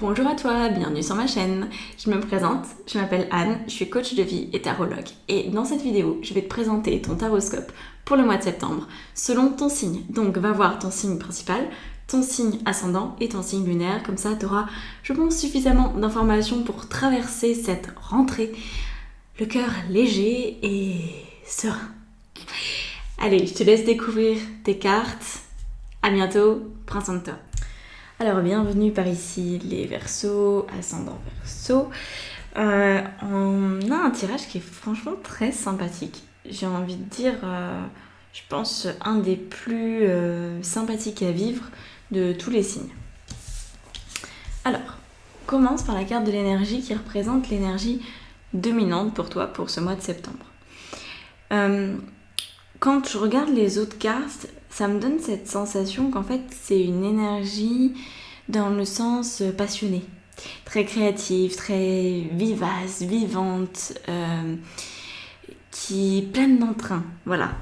Bonjour à toi, bienvenue sur ma chaîne. Je me présente, je m'appelle Anne, je suis coach de vie et tarologue. Et dans cette vidéo, je vais te présenter ton taroscope pour le mois de septembre selon ton signe. Donc va voir ton signe principal, ton signe ascendant et ton signe lunaire. Comme ça, tu auras, je pense, suffisamment d'informations pour traverser cette rentrée, le cœur léger et serein. Allez, je te laisse découvrir tes cartes. À bientôt, prends soin de toi. Alors, bienvenue par ici les Verseaux, ascendant Verseau. On a un tirage qui est franchement très sympathique. J'ai envie de dire, je pense, un des plus sympathiques à vivre de tous les signes. Alors, commence par la carte de l'énergie qui représente l'énergie dominante pour toi pour ce mois de septembre. Quand je regarde les autres cartes, ça me donne cette sensation qu'en fait c'est une énergie dans le sens passionné, très créative, très vivace, vivante, qui est pleine d'entrain, voilà.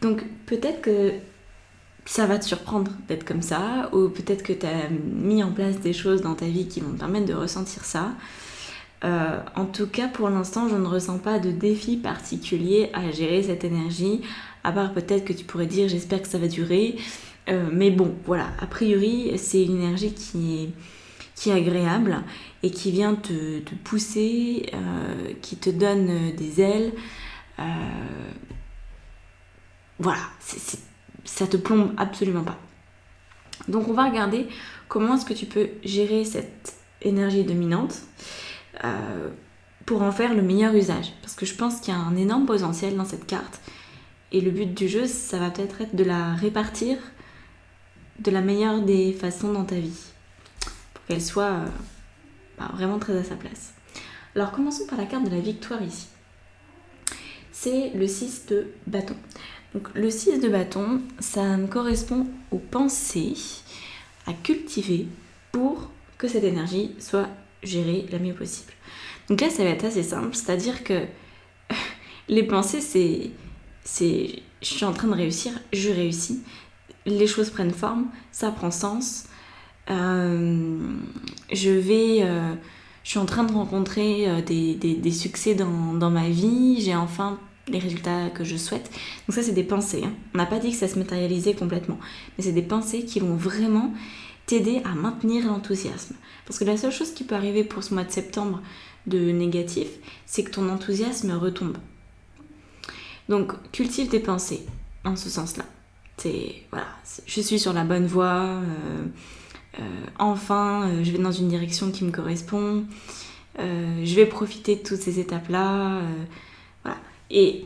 Donc peut-être que ça va te surprendre d'être comme ça, ou peut-être que tu as mis en place des choses dans ta vie qui vont te permettre de ressentir ça. En tout cas, pour l'instant, je ne ressens pas de défi particulier à gérer cette énergie, à part peut-être que tu pourrais dire j'espère que ça va durer. Mais bon, voilà, a priori, c'est une énergie qui est agréable et qui vient te pousser, qui te donne des ailes. Voilà, ça te plombe absolument pas. Donc on va regarder comment est-ce que tu peux gérer cette énergie dominante pour en faire le meilleur usage. Parce que je pense qu'il y a un énorme potentiel dans cette carte. Et le but du jeu, ça va peut-être être de la répartir de la meilleure des façons dans ta vie. Pour qu'elle soit vraiment très à sa place. Alors commençons par la carte de la victoire ici. C'est le 6 de bâton. Donc le 6 de bâton, ça correspond aux pensées à cultiver pour que cette énergie soit gérée la mieux possible. Donc là, ça va être assez simple, c'est-à-dire que les pensées, c'est je suis en train de réussir, je réussis, les choses prennent forme, ça prend sens, je suis en train de rencontrer des succès dans ma vie, j'ai enfin les résultats que je souhaite. Donc ça, c'est des pensées, hein. On n'a pas dit que ça se matérialisait complètement, mais c'est des pensées qui vont vraiment t'aider à maintenir l'enthousiasme. Parce que la seule chose qui peut arriver pour ce mois de septembre de négatif, c'est que ton enthousiasme retombe. Donc, cultive tes pensées en ce sens-là. Je suis sur la bonne voie, je vais dans une direction qui me correspond, je vais profiter de toutes ces étapes-là. Voilà. Et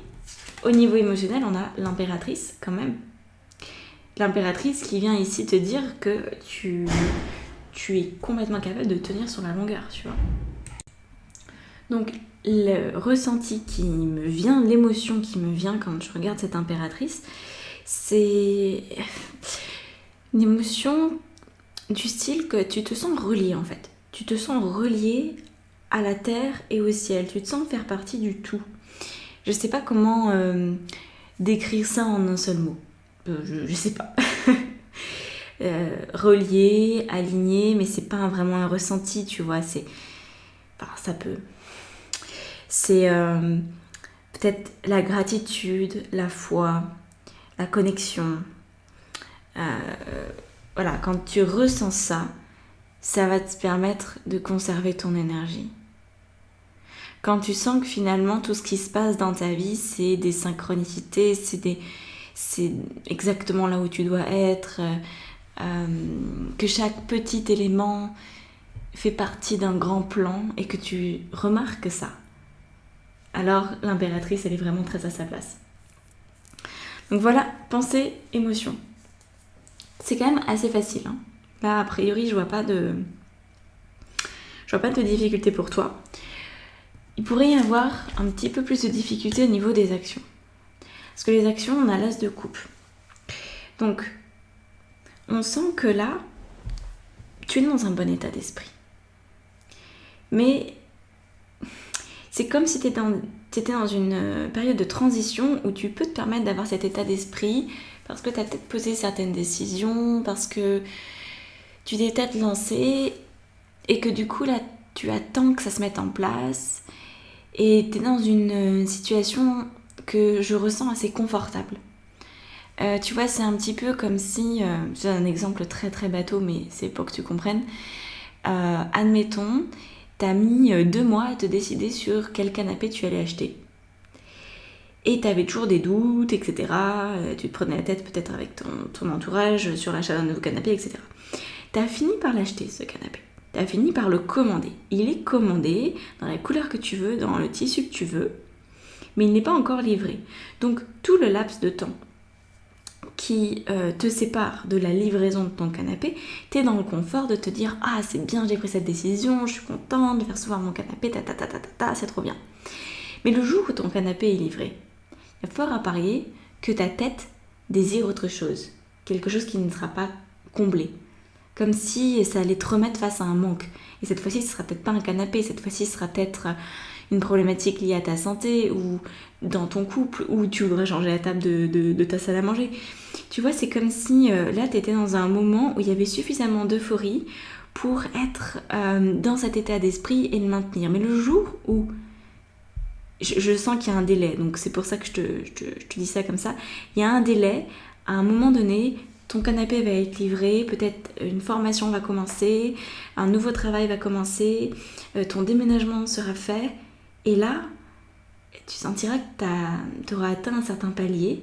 au niveau émotionnel, on a l'impératrice quand même. L'impératrice qui vient ici te dire que tu es complètement capable de tenir sur la longueur, tu vois. Donc, le ressenti qui me vient, l'émotion qui me vient quand je regarde cette impératrice, c'est une émotion du style que tu te sens relié en fait. Tu te sens relié à la terre et au ciel. Tu te sens faire partie du tout. Je sais pas comment décrire ça en un seul mot. Je sais pas. Relié, aligné, mais c'est pas vraiment un ressenti, tu vois. Ça peut... C'est peut-être la gratitude, la foi, la connexion. Voilà, quand tu ressens ça, ça va te permettre de conserver ton énergie. Quand tu sens que finalement tout ce qui se passe dans ta vie, c'est des synchronicités, c'est exactement là où tu dois être, que chaque petit élément fait partie d'un grand plan et que tu remarques ça. Alors l'impératrice, elle est vraiment très à sa place. Donc voilà, pensée, émotion. C'est quand même assez facile, hein. Là, a priori, je vois pas de difficulté pour toi. Il pourrait y avoir un petit peu plus de difficulté au niveau des actions. Parce que les actions, on a l'as de coupe. Donc, on sent que là, tu es dans un bon état d'esprit. Mais c'est comme si tu étais dans une période de transition où tu peux te permettre d'avoir cet état d'esprit parce que tu as peut-être posé certaines décisions, parce que tu t'es peut-être lancé et que du coup là tu attends que ça se mette en place et tu es dans une situation que je ressens assez confortable. Tu vois, c'est un petit peu comme si, c'est un exemple très très bateau mais c'est pour que tu comprennes, admettons, t'as mis 2 mois à te décider sur quel canapé tu allais acheter. Et tu avais toujours des doutes, etc. Tu te prenais la tête peut-être avec ton entourage sur l'achat d'un nouveau canapé, etc. Tu as fini par l'acheter, ce canapé. Tu as fini par le commander. Il est commandé dans la couleur que tu veux, dans le tissu que tu veux, mais il n'est pas encore livré. Donc tout le laps de temps qui te sépare de la livraison de ton canapé, tu es dans le confort de te dire « Ah, c'est bien, j'ai pris cette décision, je suis contente de faire recevoir mon canapé, c'est trop bien. » Mais le jour où ton canapé est livré, il y a fort à parier que ta tête désire autre chose, quelque chose qui ne sera pas comblé. Comme si ça allait te remettre face à un manque. Et cette fois-ci, ce sera peut-être pas un canapé, cette fois-ci, ce sera peut-être une problématique liée à ta santé ou dans ton couple, ou tu voudrais changer la table de ta salle à manger. Tu vois, c'est comme si là, tu étais dans un moment où il y avait suffisamment d'euphorie pour être dans cet état d'esprit et le maintenir. Mais le jour où je sens qu'il y a un délai, donc c'est pour ça que je te dis ça comme ça. Il y a un délai, à un moment donné, ton canapé va être livré, peut-être une formation va commencer, un nouveau travail va commencer, ton déménagement sera fait, et là, tu sentiras que tu auras atteint un certain palier,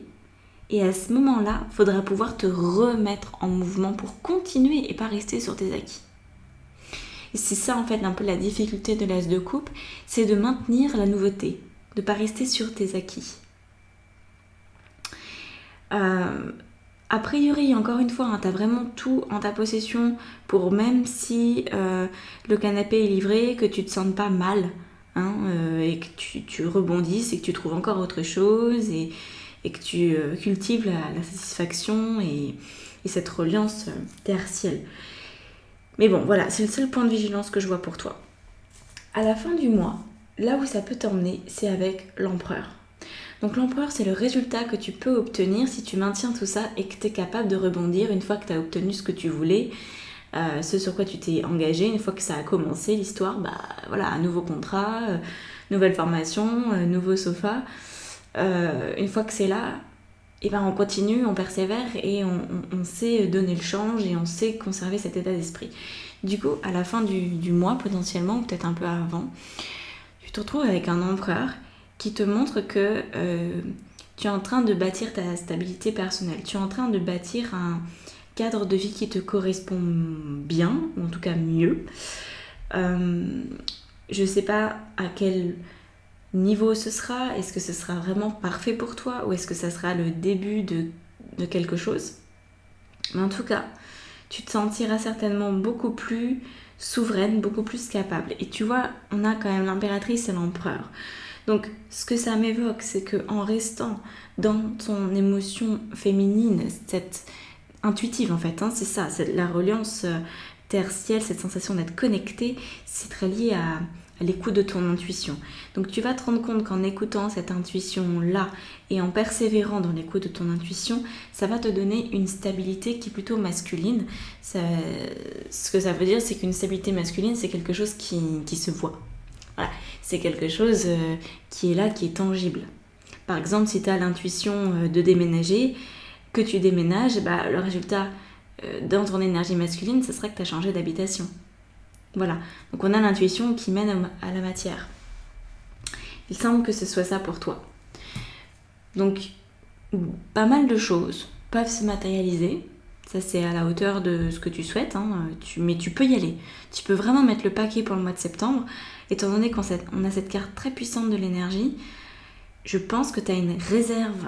et à ce moment-là, il faudra pouvoir te remettre en mouvement pour continuer et pas rester sur tes acquis. Et c'est ça en fait un peu la difficulté de l'as de coupe, c'est de maintenir la nouveauté, de ne pas rester sur tes acquis. A priori, encore une fois, tu as vraiment tout en ta possession pour même si le canapé est livré, que tu ne te sentes pas mal, et que tu rebondisses et que tu trouves encore autre chose et que tu cultives la satisfaction et cette reliance terre-ciel. Mais bon, voilà, c'est le seul point de vigilance que je vois pour toi. À la fin du mois, là où ça peut t'emmener, c'est avec l'empereur. Donc l'empereur, c'est le résultat que tu peux obtenir si tu maintiens tout ça et que tu es capable de rebondir une fois que tu as obtenu ce que tu voulais, ce sur quoi tu t'es engagé, une fois que ça a commencé l'histoire, voilà, un nouveau contrat, nouvelle formation, nouveau sofa. Une fois que c'est là, on continue, on persévère et on sait donner le change et on sait conserver cet état d'esprit. Du coup, à la fin du mois, potentiellement, ou peut-être un peu avant, tu te retrouves avec un empereur qui te montre que tu es en train de bâtir ta stabilité personnelle. Tu es en train de bâtir un cadre de vie qui te correspond bien, ou en tout cas mieux. Je ne sais pas à quel niveau ce sera, est-ce que ce sera vraiment parfait pour toi ou est-ce que ça sera le début de quelque chose. Mais en tout cas, tu te sentiras certainement beaucoup plus souveraine, beaucoup plus capable. Et tu vois, on a quand même l'impératrice et l'empereur. Donc ce que ça m'évoque, c'est qu'en restant dans ton émotion féminine, cette intuitive en fait, c'est ça, c'est la reliance terre-ciel, cette sensation d'être connectée, c'est très lié à l'écoute de ton intuition. Donc tu vas te rendre compte qu'en écoutant cette intuition-là et en persévérant dans l'écoute de ton intuition, ça va te donner une stabilité qui est plutôt masculine. Ce que ça veut dire, c'est qu'une stabilité masculine, c'est quelque chose qui se voit. Voilà. C'est quelque chose qui est là, qui est tangible. Par exemple, si tu as l'intuition de déménager, que tu déménages, le résultat dans ton énergie masculine, ce sera que tu as changé d'habitation. Voilà, donc on a l'intuition qui mène à la matière. Il semble que ce soit ça pour toi. Donc, pas mal de choses peuvent se matérialiser. Ça, c'est à la hauteur de ce que tu souhaites, mais tu peux y aller. Tu peux vraiment mettre le paquet pour le mois de septembre. Étant donné qu'on a cette carte très puissante de l'énergie, je pense que tu as une réserve.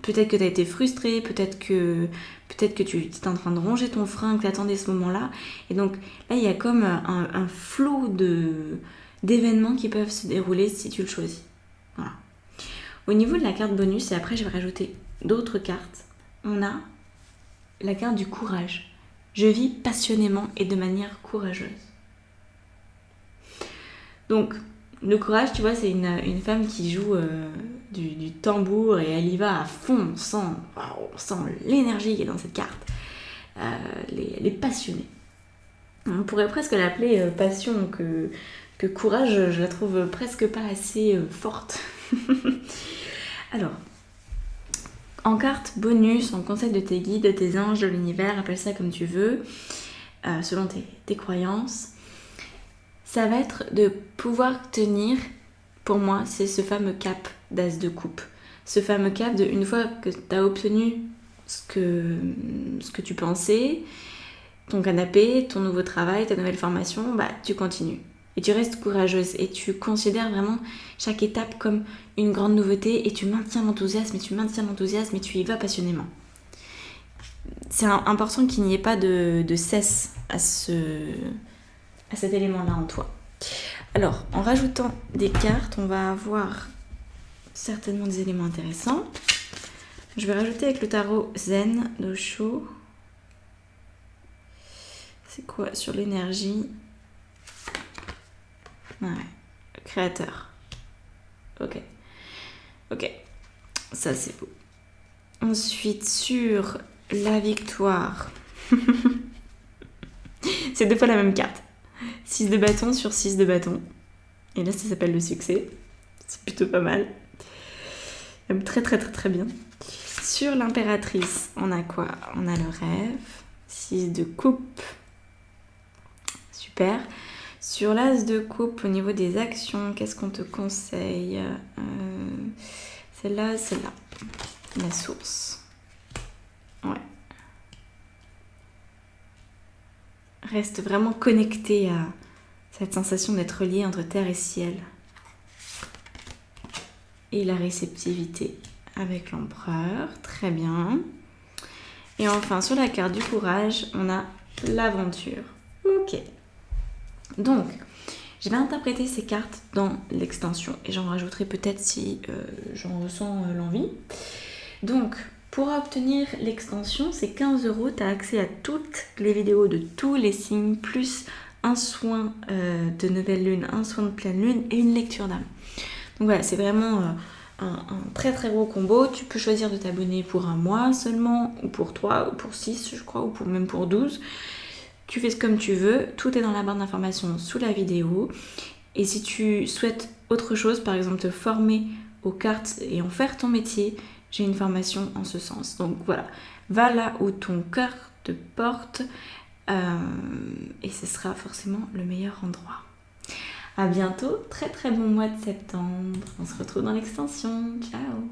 Peut-être que tu as été frustrée, peut-être que tu es en train de ronger ton frein, que tu attendais ce moment-là. Et donc là, il y a comme un flot d'événements qui peuvent se dérouler si tu le choisis. Voilà. Au niveau de la carte bonus, et après je vais rajouter d'autres cartes, on a la carte du courage. Je vis passionnément et de manière courageuse. Donc, le courage, tu vois, c'est une femme qui joue du tambour et elle y va à fond, on sent l'énergie qui est dans cette carte. Elle est passionnée. On pourrait presque l'appeler passion, que courage, je la trouve presque pas assez forte. Alors, en carte bonus, en conseil de tes guides, de tes anges, de l'univers, appelle ça comme tu veux, selon tes croyances, ça va être de pouvoir tenir, pour moi, c'est ce fameux cap d'as de coupe. Ce fameux cap de, une fois que tu as obtenu ce que tu pensais, ton canapé, ton nouveau travail, ta nouvelle formation, bah tu continues. Et tu restes courageuse et tu considères vraiment chaque étape comme une grande nouveauté et tu maintiens l'enthousiasme et tu y vas passionnément. C'est important qu'il n'y ait pas de cesse à cet élément-là en toi. Alors, en rajoutant des cartes, on va avoir certainement des éléments intéressants. Je vais rajouter avec le tarot Zen d'Osho. C'est quoi sur l'énergie? Ouais, le créateur. Ok. Ça c'est beau. Ensuite, sur la victoire. C'est 2 fois la même carte. 6 de bâton sur 6 de bâton. Et là, ça s'appelle le succès. C'est plutôt pas mal. J'aime très bien. Sur l'impératrice, on a quoi? On a le rêve. 6 de coupe. Super. Sur l'as de coupe, au niveau des actions, qu'est-ce qu'on te conseille? Celle-là. La source. Ouais. Reste vraiment connecté à cette sensation d'être lié entre terre et ciel. Et la réceptivité avec l'empereur. Très bien. Et enfin, sur la carte du courage, on a l'aventure. Ok. Donc, je vais interpréter ces cartes dans l'extension et j'en rajouterai peut-être si j'en ressens l'envie. Donc, pour obtenir l'extension, c'est 15 €. Tu as accès à toutes les vidéos de tous les signes, plus un soin de nouvelle lune, un soin de pleine lune et une lecture d'âme. Donc voilà, c'est vraiment un très gros combo. Tu peux choisir de t'abonner pour 1 mois seulement, ou pour 3, ou pour 6, je crois, ou même pour 12. Tu fais comme tu veux, tout est dans la barre d'informations sous la vidéo. Et si tu souhaites autre chose, par exemple te former aux cartes et en faire ton métier, j'ai une formation en ce sens. Donc voilà, va là où ton cœur te porte et ce sera forcément le meilleur endroit. À bientôt, très bon mois de septembre. On se retrouve dans l'extension. Ciao!